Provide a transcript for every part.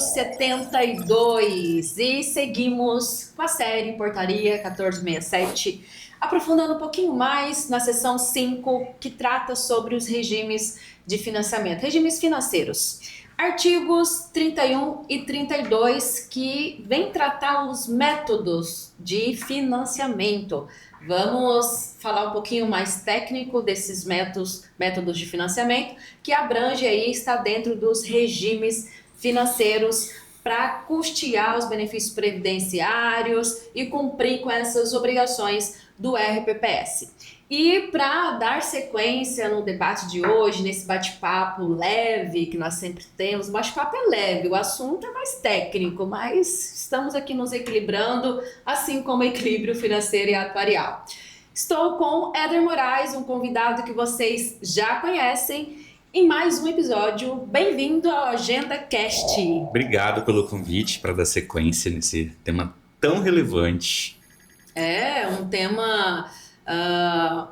72 e seguimos com a série Portaria 1467, aprofundando um pouquinho mais na seção 5, que trata sobre os regimes de financiamento, regimes financeiros. Artigos 31 e 32, que vem tratar os métodos de financiamento. Vamos falar um pouquinho mais técnico desses métodos de financiamento, que abrange aí, está dentro dos regimes financeiros para custear os benefícios previdenciários e cumprir com essas obrigações do RPPS. E para dar sequência no debate de hoje, nesse bate-papo leve que nós sempre temos, o bate-papo é leve, o assunto é mais técnico, mas estamos aqui nos equilibrando, assim como o equilíbrio financeiro e atuarial. Estou com Éder Moraes, um convidado que vocês já conhecem, em mais um episódio. Bem-vindo ao Agenda Cast. Obrigado pelo convite para dar sequência nesse tema tão relevante. É um tema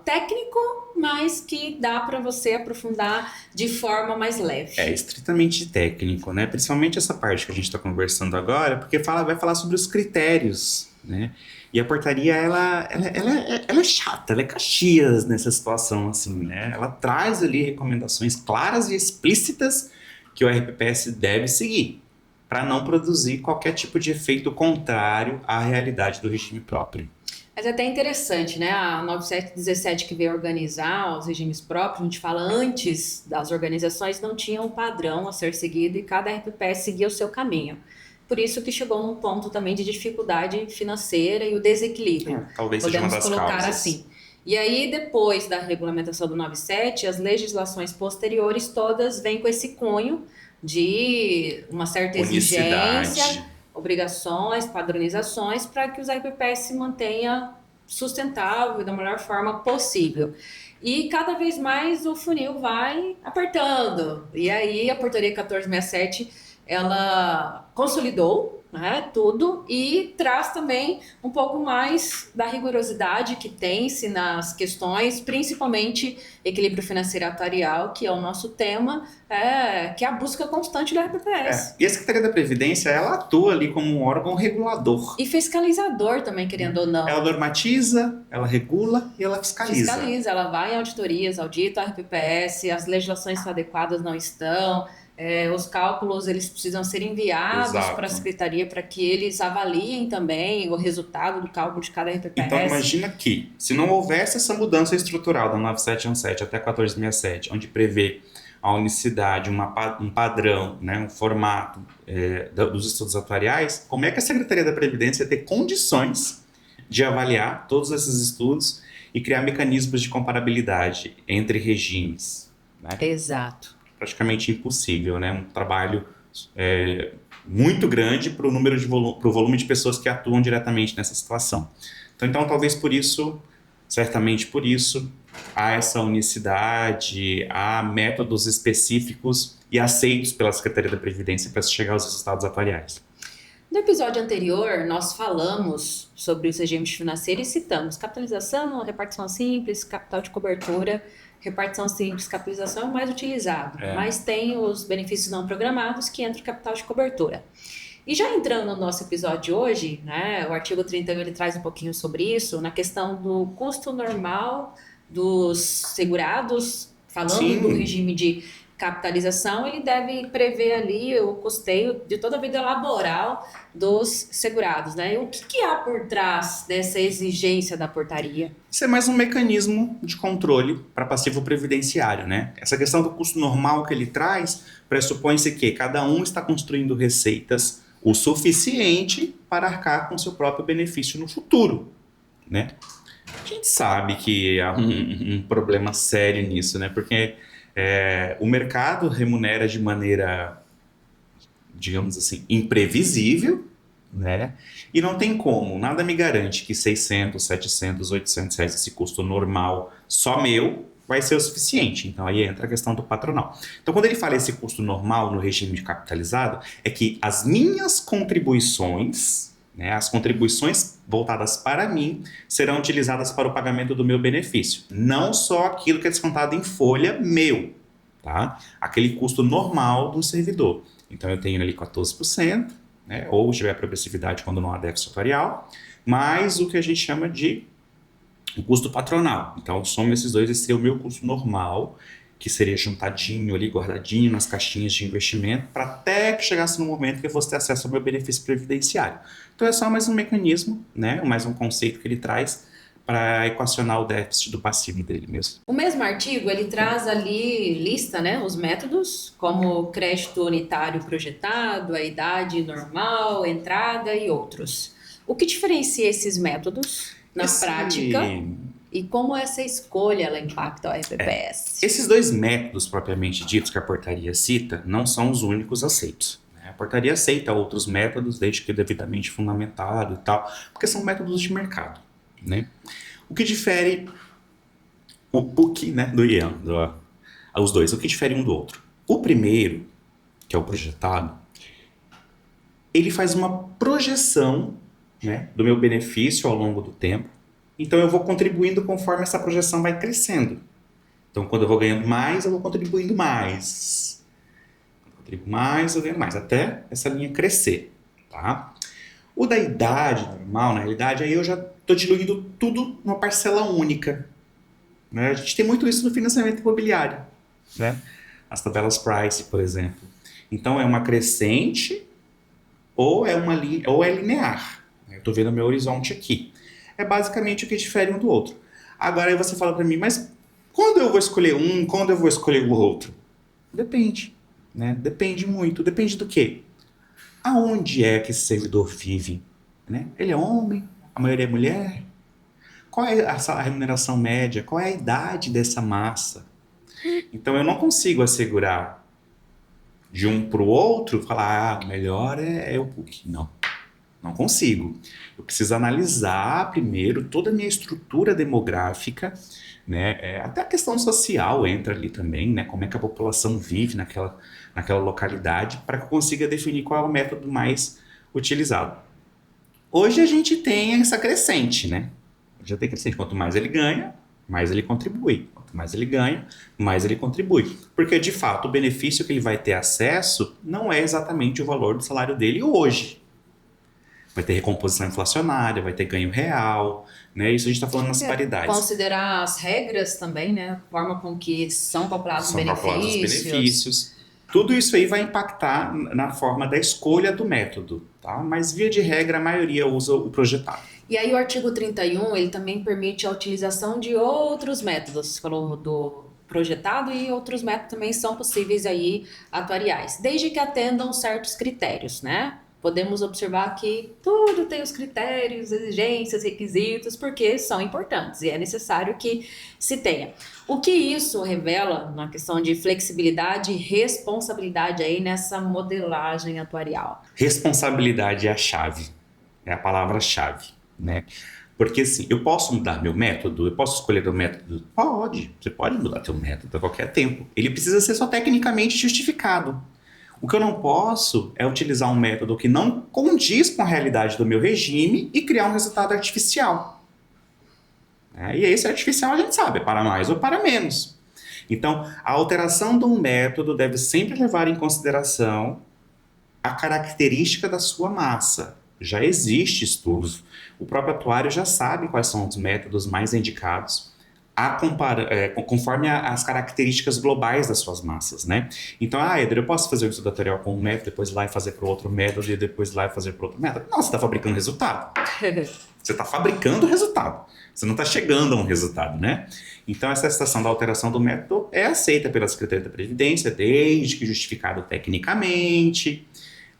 técnico, mas que dá para você aprofundar de forma mais leve. É estritamente técnico, né? Principalmente essa parte que a gente está conversando agora, porque vai falar sobre os critérios, né? E a portaria, ela é chata, ela é Caxias nessa situação, assim, né? Ela traz ali recomendações claras e explícitas que o RPPS deve seguir, para não produzir qualquer tipo de efeito contrário à realidade do regime próprio. Mas é até interessante, né? A 9717 que veio organizar os regimes próprios, a gente fala antes das organizações, não tinha um padrão a ser seguido e cada RPPS seguia o seu caminho. Por isso que chegou num ponto também de dificuldade financeira e o desequilíbrio. Talvez seja uma das Podemos colocar causas. assim. E aí, depois da regulamentação do 97, as legislações posteriores todas vêm com esse cunho de uma certa exigência, obrigações, padronizações, para que os RPPS se mantenha sustentável da melhor forma possível. E cada vez mais o funil vai apertando. E aí a Portaria 1467, ela consolidou, né, tudo e traz também um pouco mais da rigorosidade que tem-se nas questões, principalmente equilíbrio financeiro e atuarial, que é o nosso tema, que é a busca constante do RPPS. E a Secretaria da Previdência, ela atua ali como um órgão regulador. E fiscalizador também, querendo ou não. Ela normatiza, ela regula e ela fiscaliza. Fiscaliza, ela vai em auditorias, audita o RPPS, as legislações adequadas não estão, os cálculos eles precisam ser enviados para a Secretaria para que eles avaliem também o resultado do cálculo de cada RPPS. Então imagina que, se não houvesse essa mudança estrutural da 9717 até 1467, onde prevê a unicidade, um padrão, né, um formato dos estudos atuariais, como é que a Secretaria da Previdência ia ter condições de avaliar todos esses estudos e criar mecanismos de comparabilidade entre regimes? Né? Exato. Praticamente impossível, né? Um trabalho muito grande para o volume de pessoas que atuam diretamente nessa situação. Então talvez por isso, certamente por isso, há essa unicidade, há métodos específicos e aceitos pela Secretaria da Previdência para se chegar aos resultados atuariais. No episódio anterior, nós falamos sobre os regimes financeiros e citamos capitalização, repartição simples, capital de cobertura. Repartição simples, capitalização é o mais utilizado, mas tem os benefícios não programados que entra o capital de cobertura. E já entrando no nosso episódio de hoje, né, o artigo 31 ele traz um pouquinho sobre isso, na questão do custo normal dos segurados, falando do regime de capitalização, ele deve prever ali o custeio de toda a vida laboral dos segurados, né? E o que há por trás dessa exigência da portaria? Isso é mais um mecanismo de controle para passivo previdenciário, né? Essa questão do custo normal que ele traz pressupõe-se que cada um está construindo receitas o suficiente para arcar com seu próprio benefício no futuro, né? A gente sabe que há um problema sério nisso, né? Porque o mercado remunera de maneira, digamos assim, imprevisível, né? E não tem como, nada me garante que 600, 700, 800 reais, esse custo normal só meu, vai ser o suficiente. Então aí entra a questão do patronal. Então quando ele fala esse custo normal no regime de capitalizado, é que as minhas contribuições, né, as contribuições voltadas para mim, serão utilizadas para o pagamento do meu benefício. Não só aquilo que é descontado em folha meu, tá? Aquele custo normal do servidor. Então eu tenho ali 14%, né? Ou tiver progressividade quando não há déficit atuarial, mais o que a gente chama de o custo patronal. Então, soma esses dois, esse seria o meu custo normal, que seria juntadinho ali, guardadinho nas caixinhas de investimento, para até que chegasse no momento que eu fosse ter acesso ao meu benefício previdenciário. Então, é só mais um mecanismo, né? Mais um conceito que ele traz para equacionar o déficit do passivo dele mesmo. O mesmo artigo, ele traz ali, lista, né, os métodos, como crédito unitário projetado, a idade normal, entrada e outros. O que diferencia esses métodos na prática e como essa escolha ela impacta o RPPS? Esses dois métodos propriamente ditos que a portaria cita não são os únicos aceitos. A portaria aceita outros métodos, desde que devidamente fundamentado e tal, porque são métodos de mercado, né? O que difere o PUC, né, do IAM, os dois, o que difere um do outro? O primeiro, que é o projetado, ele faz uma projeção, né, do meu benefício ao longo do tempo. Então eu vou contribuindo conforme essa projeção vai crescendo. Então quando eu vou ganhando mais, eu vou contribuindo mais. Quando eu contribuo mais, eu ganho mais, até essa linha crescer, tá? O da idade normal, na realidade, aí eu já estou diluindo tudo numa parcela única, né? A gente tem muito isso no financiamento imobiliário, né? As tabelas Price, por exemplo. Então é uma crescente ou é linear. Eu estou vendo o meu horizonte aqui. É basicamente o que difere um do outro. Agora aí você fala para mim, mas quando eu vou escolher um, quando eu vou escolher o outro? Depende, né? Depende muito. Depende do quê? Aonde é que esse servidor vive? Né? Ele é homem? A maioria é mulher? Qual é a remuneração média? Qual é a idade dessa massa? Então eu não consigo assegurar de um para o outro, falar, o melhor é o PUC. Não consigo. Eu preciso analisar primeiro toda a minha estrutura demográfica, né? Até a questão social entra ali também, né? Como é que a população vive naquela localidade, para que eu consiga definir qual é o método mais utilizado. Hoje a gente tem essa crescente, né? Já tem crescente. Quanto mais ele ganha, mais ele contribui. Quanto mais ele ganha, mais ele contribui. Porque, de fato, o benefício que ele vai ter acesso não é exatamente o valor do salário dele hoje. Vai ter recomposição inflacionária, vai ter ganho real, né? Isso a gente está falando nas paridades. Considerar as regras também, né? A forma com que são calculados os benefícios. Tudo isso aí vai impactar na forma da escolha do método, tá? Mas, via de regra, a maioria usa o projetado. E aí o artigo 31, ele também permite a utilização de outros métodos. Você falou do projetado e outros métodos também são possíveis aí atuariais, desde que atendam certos critérios, né? Podemos observar que tudo tem os critérios, exigências, requisitos, porque são importantes e é necessário que se tenha. O que isso revela na questão de flexibilidade e responsabilidade aí nessa modelagem atuarial? Responsabilidade é a chave, é a palavra-chave, né? Porque assim, eu posso mudar meu método? Eu posso escolher meu método? Pode, você pode mudar seu método a qualquer tempo. Ele precisa ser só tecnicamente justificado. O que eu não posso é utilizar um método que não condiz com a realidade do meu regime e criar um resultado artificial. E esse artificial a gente sabe, é para mais ou para menos. Então, a alteração de um método deve sempre levar em consideração a característica da sua massa. Já existe estudos. O próprio atuário já sabe quais são os métodos mais indicados conforme as características globais das suas massas, né? Então, Eder, eu posso fazer um estudo atuarial com um método, depois ir lá e fazer para outro método, e depois ir lá e fazer para outro método? Não, você está fabricando resultado. Você está fabricando resultado. Você não está chegando a um resultado, né? Então, essa situação da alteração do método é aceita pela Secretaria da Previdência, desde que justificado tecnicamente,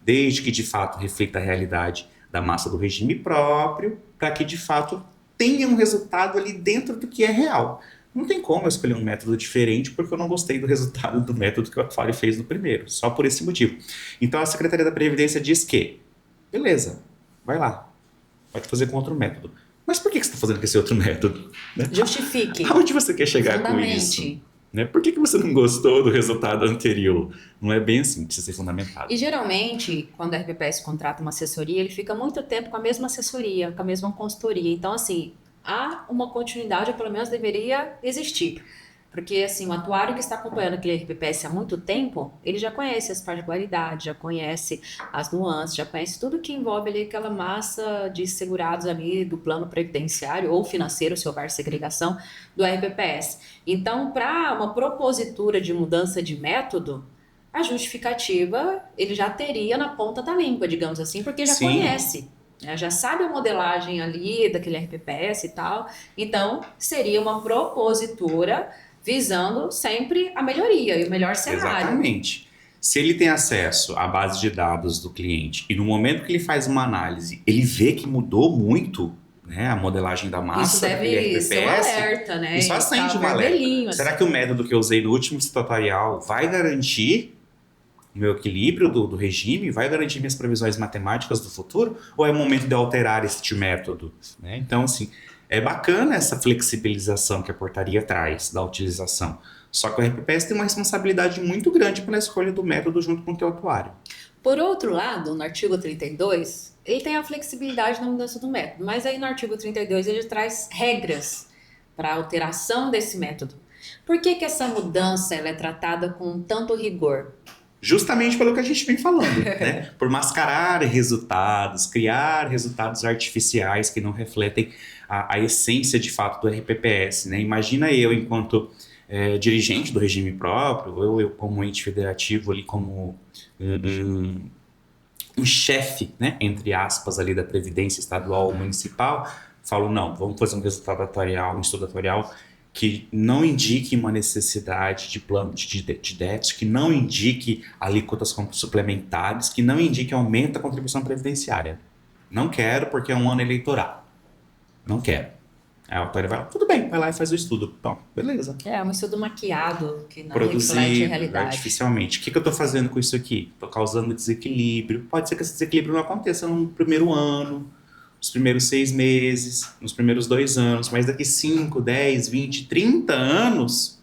desde que, de fato, reflita a realidade da massa do regime próprio, para que, de fato, tenha um resultado ali dentro do que é real. Não tem como eu escolher um método diferente porque eu não gostei do resultado do método que o atuário fez no primeiro, só por esse motivo. Então a Secretaria da Previdência diz que, beleza, vai lá, pode fazer com outro método. Mas por que você está fazendo com esse outro método? Né? Justifique. Aonde você quer chegar com isso? Né? Por que você não gostou do resultado anterior? Não é bem assim, precisa ser fundamentado. E geralmente, quando a RPPS contrata uma assessoria, ele fica muito tempo com a mesma assessoria, com a mesma consultoria. Então, assim, há uma continuidade, ou pelo menos deveria existir. Porque, assim, o atuário que está acompanhando aquele RPPS há muito tempo, ele já conhece as particularidades, já conhece as nuances, já conhece tudo que envolve ali aquela massa de segurados ali do plano previdenciário ou financeiro, se houver segregação, do RPPS. Então, para uma propositura de mudança de método, a justificativa ele já teria na ponta da língua, digamos assim, porque já Sim, conhece, né? Já sabe a modelagem ali daquele RPPS e tal. Então, seria uma propositura visando sempre a melhoria e o melhor cenário. exatamente. Se ele tem acesso à base de dados do cliente e no momento que ele faz uma análise, ele vê que mudou muito, né, a modelagem da Isso massa daquele deve ser um RPPS, alerta, né? isso E acende tá um alerta. vermelhinho, Será assim. que o método que eu usei no último tutorial vai garantir o meu equilíbrio do regime? Vai garantir minhas previsões matemáticas do futuro? Ou é o momento de eu alterar este método? Né? Então, assim, é bacana essa flexibilização que a portaria traz da utilização. Só que o RPPS tem uma responsabilidade muito grande pela escolha do método junto com o teu atuário. Por outro lado, no artigo 32, ele tem a flexibilidade na mudança do método, mas aí no artigo 32 ele traz regras para a alteração desse método. Por que que essa mudança ela é tratada com tanto rigor? Justamente pelo que a gente vem falando, né? Por mascarar resultados, criar resultados artificiais que não refletem a essência de fato do RPPS, né? Imagina eu, enquanto dirigente do regime próprio, ou eu como ente federativo ali como um chefe, né? Entre aspas, ali da Previdência Estadual ou Municipal, falo, não, vamos fazer um resultado atuarial, um estudo atuarial que não indique uma necessidade de plano de déficit, que não indique alíquotas suplementares, que não indique aumento da contribuição previdenciária. Não quero porque é um ano eleitoral. Não quero. Aí a autora vai lá, tudo bem, vai lá e faz o estudo. Bom, beleza. É um estudo maquiado que não reflete a Produzido realidade. artificialmente. O que eu estou fazendo com isso aqui? Estou causando desequilíbrio. Pode ser que esse desequilíbrio não aconteça no primeiro ano, nos primeiros 6 meses, nos primeiros 2 anos, mas daqui 5, 10, 20, 30 anos,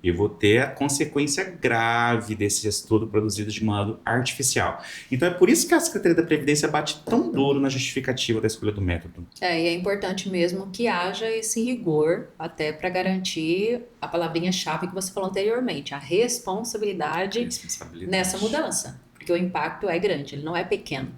eu vou ter a consequência grave desse estudo produzido de modo artificial. Então é por isso que a Secretaria da Previdência bate tão duro na justificativa da escolha do método. E é importante mesmo que haja esse rigor, até para garantir a palavrinha-chave que você falou anteriormente, a responsabilidade nessa mudança. Porque o impacto é grande, ele não é pequeno.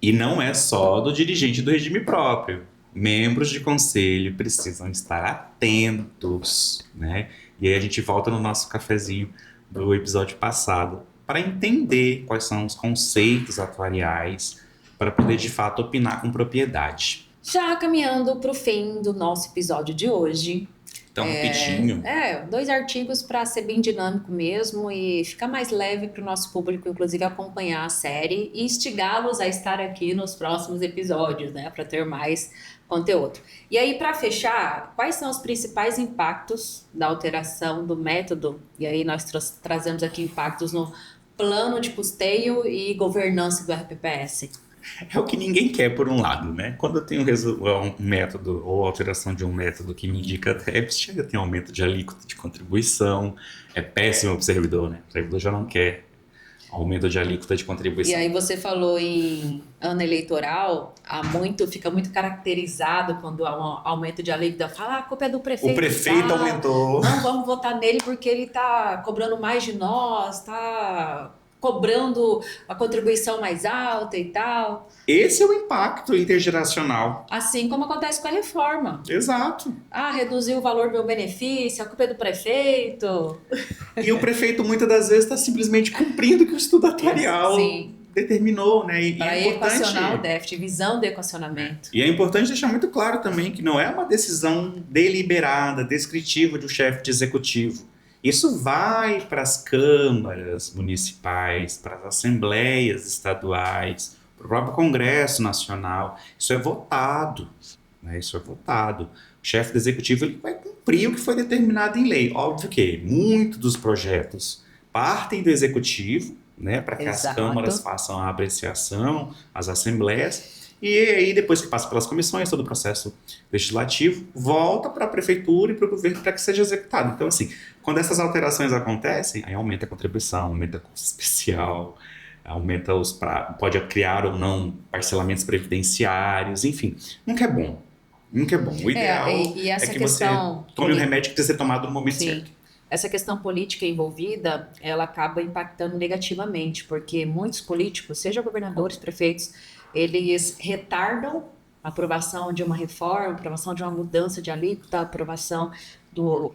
E não é só do dirigente do regime próprio. Membros de conselho precisam estar atentos, né? E aí a gente volta no nosso cafezinho do episódio passado para entender quais são os conceitos atuariais para poder de fato opinar com propriedade. Já caminhando para o fim do nosso episódio de hoje. Então, rapidinho. 2 artigos para ser bem dinâmico mesmo e ficar mais leve para o nosso público, inclusive, acompanhar a série e instigá-los a estar aqui nos próximos episódios, né, para ter mais conteúdo. E aí, para fechar, quais são os principais impactos da alteração do método? E aí nós trazemos aqui impactos no plano de custeio e governança do RPPS. É o que ninguém quer, por um lado, né? Quando eu tenho um método ou alteração de um método que me indica déficit, eu tenho aumento de alíquota de contribuição. É péssimo para o servidor, né? O servidor já não quer aumento de alíquota de contribuição. E aí você falou em ano eleitoral, fica muito caracterizado quando há um aumento de alíquota. Fala, a culpa é do prefeito. O prefeito aumentou. Não vamos votar nele porque ele está cobrando mais de nós, está cobrando a contribuição mais alta e tal. Esse é o impacto intergeracional. Assim como acontece com a reforma. Exato. Reduziu o valor do meu benefício, a culpa é do prefeito. E o prefeito muitas das vezes está simplesmente cumprindo o que o estudo atuarial determinou, né? Para equacionar o déficit, visão de equacionamento. E é importante deixar muito claro também que não é uma decisão deliberada, descritiva de um chefe de executivo. Isso vai para as câmaras municipais, para as assembleias estaduais, para o próprio Congresso Nacional. Isso é votado, né? Isso é votado. O chefe do executivo ele vai cumprir o que foi determinado em lei. Óbvio que muitos dos projetos partem do executivo, né, para que as câmaras façam a apreciação, as assembleias. E aí, depois que passa pelas comissões, todo o processo legislativo, volta para a prefeitura e para o governo para que seja executado. Então, assim, quando essas alterações acontecem, aí aumenta a contribuição, aumenta a custo especial, aumenta pode criar ou não parcelamentos previdenciários, enfim, nunca é bom. Nunca é bom. O ideal e essa é que questão você tome o remédio que precisa ser tomado no momento Sim. certo. Essa questão política envolvida, ela acaba impactando negativamente, porque muitos políticos, seja governadores, prefeitos, eles retardam a aprovação de uma reforma, a aprovação de uma mudança de alíquota, a aprovação do...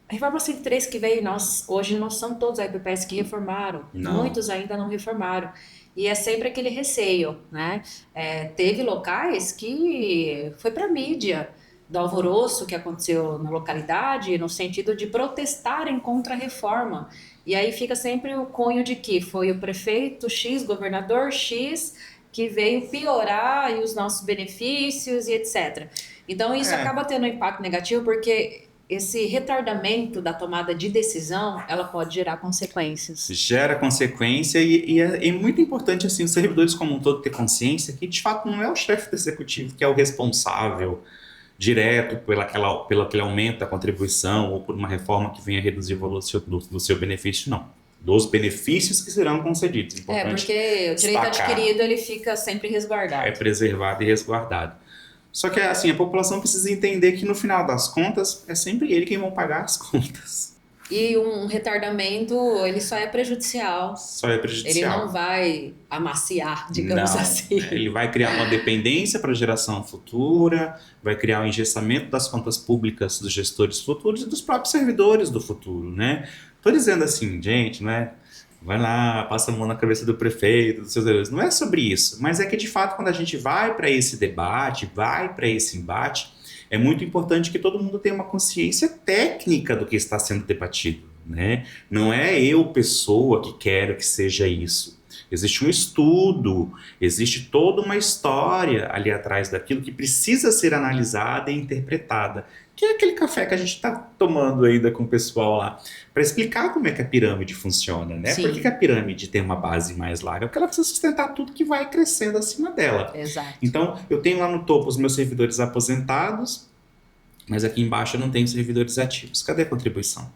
A reforma 103 que veio, hoje não são todos a EPPs que reformaram, Não. muitos ainda não reformaram. E é sempre aquele receio, né? Teve locais que foi para a mídia, do alvoroço que aconteceu na localidade, no sentido de protestarem contra a reforma. E aí fica sempre o cunho de que foi o prefeito X, governador X, que veio piorar e os nossos benefícios e etc. Então isso acaba tendo um impacto negativo porque esse retardamento da tomada de decisão, ela pode gerar consequências. Gera consequência e é muito importante assim, os servidores como um todo ter consciência que de fato não é o chefe do executivo que é o responsável direto pelo aquele aumento da contribuição ou por uma reforma que venha reduzir o valor do seu benefício, não. Dos benefícios que serão concedidos. Importante porque o direito destacar. adquirido ele fica sempre resguardado. É preservado e resguardado. Só que assim, a população precisa entender que no final das contas é sempre ele quem vai pagar as contas. E um retardamento, ele só é prejudicial. Só é prejudicial. Ele não vai amaciar, digamos assim. Ele vai criar uma dependência para a geração futura, vai criar um engessamento das contas públicas dos gestores futuros e dos próprios servidores do futuro, né? Tô dizendo assim, gente, né? Vai lá, passa a mão na cabeça do prefeito, dos seus servidores. Não é sobre isso, mas é que de fato quando a gente vai para esse debate, vai para esse embate, é muito importante que todo mundo tenha uma consciência técnica do que está sendo debatido, né? Não é eu, pessoa, que quero que seja isso. Existe um estudo, existe toda uma história ali atrás daquilo que precisa ser analisada e interpretada. Que é aquele café que a gente está tomando ainda com o pessoal lá, para explicar como é que a pirâmide funciona, né? Sim. Por que a pirâmide tem uma base mais larga? Porque ela precisa sustentar tudo que vai crescendo acima dela. Exato. Então, eu tenho lá no topo os meus servidores aposentados, mas aqui embaixo eu não tenho servidores ativos. Cadê a contribuição?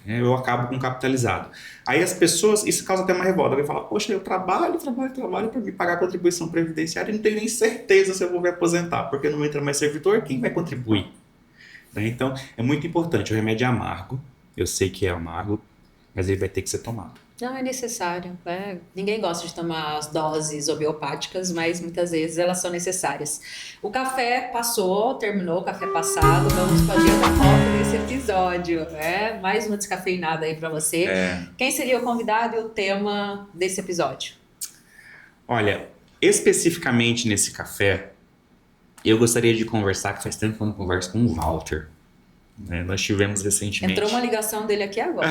Eu acabo com capitalizado. Aí as pessoas, isso causa até uma revolta. Alguém fala, poxa, eu trabalho para me pagar a contribuição previdenciária e não tenho nem certeza se eu vou me aposentar, porque não entra mais servidor, quem vai contribuir? Então, é muito importante. O remédio é amargo, eu sei que é amargo, mas ele vai ter que ser tomado. Não, é necessário. Ninguém gosta de tomar as doses homeopáticas, mas muitas vezes elas são necessárias. O café passou, terminou o café passado, vamos para o dia da foto desse episódio. Mais uma descafeinada aí para você. Quem seria o convidado e o tema desse episódio? Olha, especificamente nesse café, eu gostaria de conversar, que faz tempo que eu não converso com o Walter. Nós tivemos recentemente... Entrou uma ligação dele aqui agora.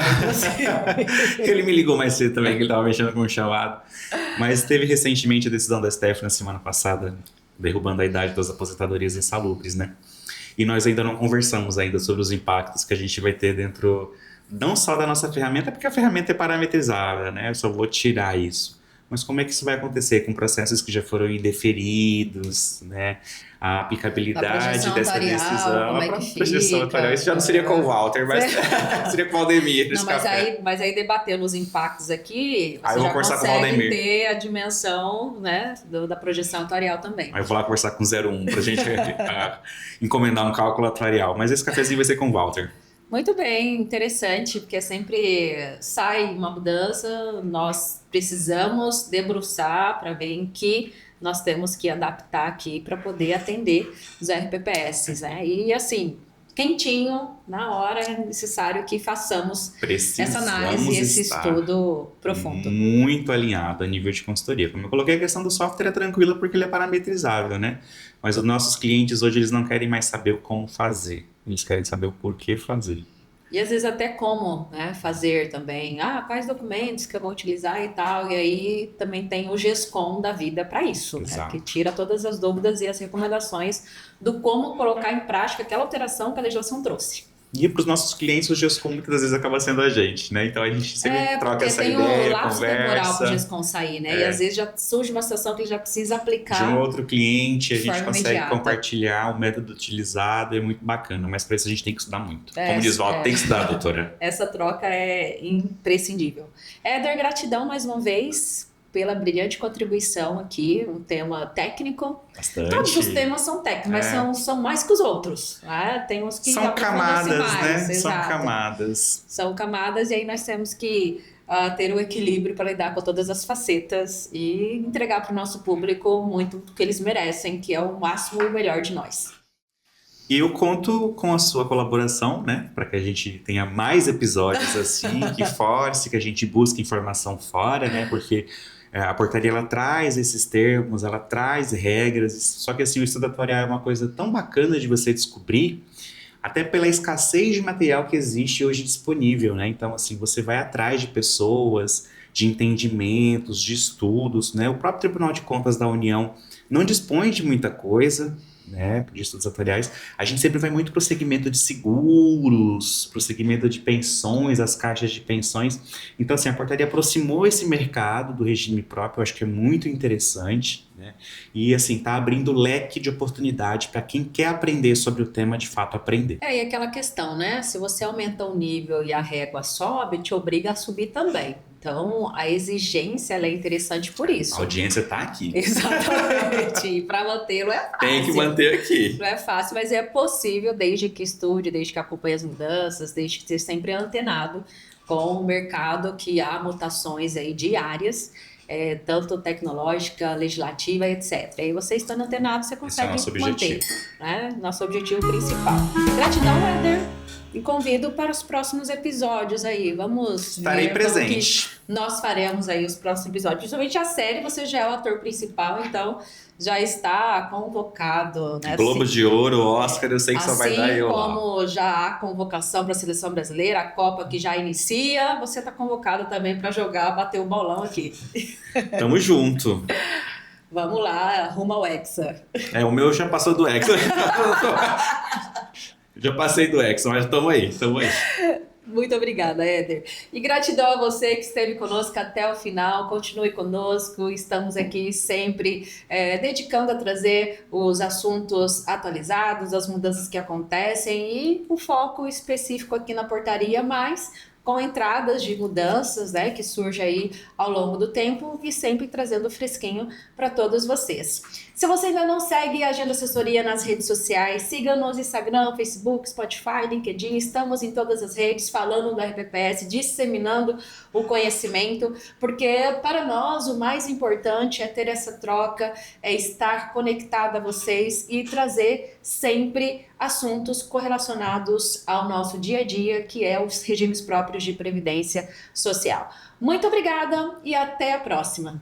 Ele me ligou mais cedo também, que ele estava mexendo com um chamado. Mas teve recentemente a decisão da STF na semana passada, derrubando a idade das aposentadorias insalubres, né? E nós ainda não conversamos ainda sobre os impactos que a gente vai ter dentro, não só da nossa ferramenta, porque a ferramenta é parametrizada, né? Eu só vou tirar isso. Mas como é que isso vai acontecer com processos que já foram indeferidos, né? A aplicabilidade dessa decisão, a própria projeção atuarial. Isso já não seria com o Walter, mas seria com o Valdemir. Não, mas aí debatendo os impactos aqui, você já consegue ter a dimensão, né, da projeção atuarial também. Aí eu vou lá conversar com o 01 pra gente encomendar um cálculo atuarial. Mas esse cafezinho vai ser com o Walter. Muito bem, interessante, porque sempre sai uma mudança, nós precisamos debruçar para ver em que nós temos que adaptar aqui para poder atender os RPPS, né? E assim, quentinho, na hora é necessário que façamos essa análise, esse estudo profundo. Muito alinhado a nível de consultoria. Como eu coloquei, a questão do software é tranquila porque ele é parametrizável, né? Mas os nossos clientes hoje, eles não querem mais saber o como fazer. Eles querem saber o porquê fazer. E às vezes até como, né, fazer também. Quais documentos que eu vou utilizar e tal. E aí também tem o GESCOM da vida para isso, né, que tira todas as dúvidas e as recomendações do como colocar em prática aquela alteração que a legislação trouxe. E para os nossos clientes, o GESCOM muitas vezes acaba sendo a gente, né? Então a gente sempre troca essa ideia, conversa. Tem o lapso temporal para o GESCOM sair, né? E às vezes já surge uma situação que ele já precisa aplicar. De um outro cliente, a gente consegue imediata. Compartilhar o método utilizado, é muito bacana. Mas para isso a gente tem que estudar muito. Como diz o Walter, tem que estudar, doutora. Essa troca é imprescindível. Éder, gratidão mais uma vez pela brilhante contribuição aqui, um tema técnico. Bastante. Todos os temas são técnicos, mas são mais que os outros. Né? Tem uns que são camadas, mais, né? São exato. camadas. São camadas, e aí nós temos que ter um equilíbrio para lidar com todas as facetas e entregar para o nosso público muito do que eles merecem, que é o máximo e o melhor de nós. E eu conto com a sua colaboração, né? Para que a gente tenha mais episódios assim, que force, que a gente busque informação fora, né? Porque a portaria, ela traz esses termos, ela traz regras, só que assim, o estudo atuarial é uma coisa tão bacana de você descobrir, até pela escassez de material que existe hoje disponível, né? Então, assim, você vai atrás de pessoas, de entendimentos, de estudos, né? O próprio Tribunal de Contas da União não dispõe de muita coisa, né, de estudos atuariais. A gente sempre vai muito para o segmento de seguros, para o segmento de pensões, as caixas de pensões. Então, assim, a portaria aproximou esse mercado do regime próprio, eu acho que é muito interessante, né? E, assim, tá abrindo leque de oportunidade para quem quer aprender sobre o tema, de fato, aprender. E aquela questão, né? Se você aumenta o nível e a régua sobe, te obriga a subir também. Então, a exigência, ela é interessante por isso. A audiência tá aqui. Exatamente. E para mantê-lo é fácil. Tem que manter aqui. Não é fácil, mas é possível desde que estude, desde que acompanhe as mudanças, desde que esteja sempre antenado com o mercado, que há mutações aí diárias, tanto tecnológica, legislativa, etc. E aí você estando antenado, você consegue manter. Né? Nosso objetivo principal. Gratidão, Éder. E convido para os próximos episódios aí. Vamos Estarei presente. Nós faremos aí os próximos episódios. Principalmente a série, você já é o ator principal, então já está convocado. Né? Globo de Ouro, Oscar, eu sei que só vai dar eu lá. Assim como já há convocação para a Seleção Brasileira, a Copa que já inicia, você está convocado também para jogar, bater o bolão aqui. Tamo junto. Vamos lá, rumo ao Hexa. O meu já passou do Hexa. Já passei do Hexa, mas estamos aí. Muito obrigada, Éder. E gratidão a você que esteve conosco até o final. Continue conosco. Estamos aqui sempre dedicando a trazer os assuntos atualizados, as mudanças que acontecem e o foco específico aqui na portaria, mas com entradas de mudanças, né, que surge aí ao longo do tempo e sempre trazendo fresquinho para todos vocês. Se você ainda não segue a Agenda Assessoria nas redes sociais, siga-nos no Instagram, Facebook, Spotify, LinkedIn, estamos em todas as redes falando do RPPS, disseminando o conhecimento, porque para nós o mais importante é ter essa troca, é estar conectado a vocês e trazer sempre assuntos correlacionados ao nosso dia a dia, que é os regimes próprios de previdência social. Muito obrigada e até a próxima!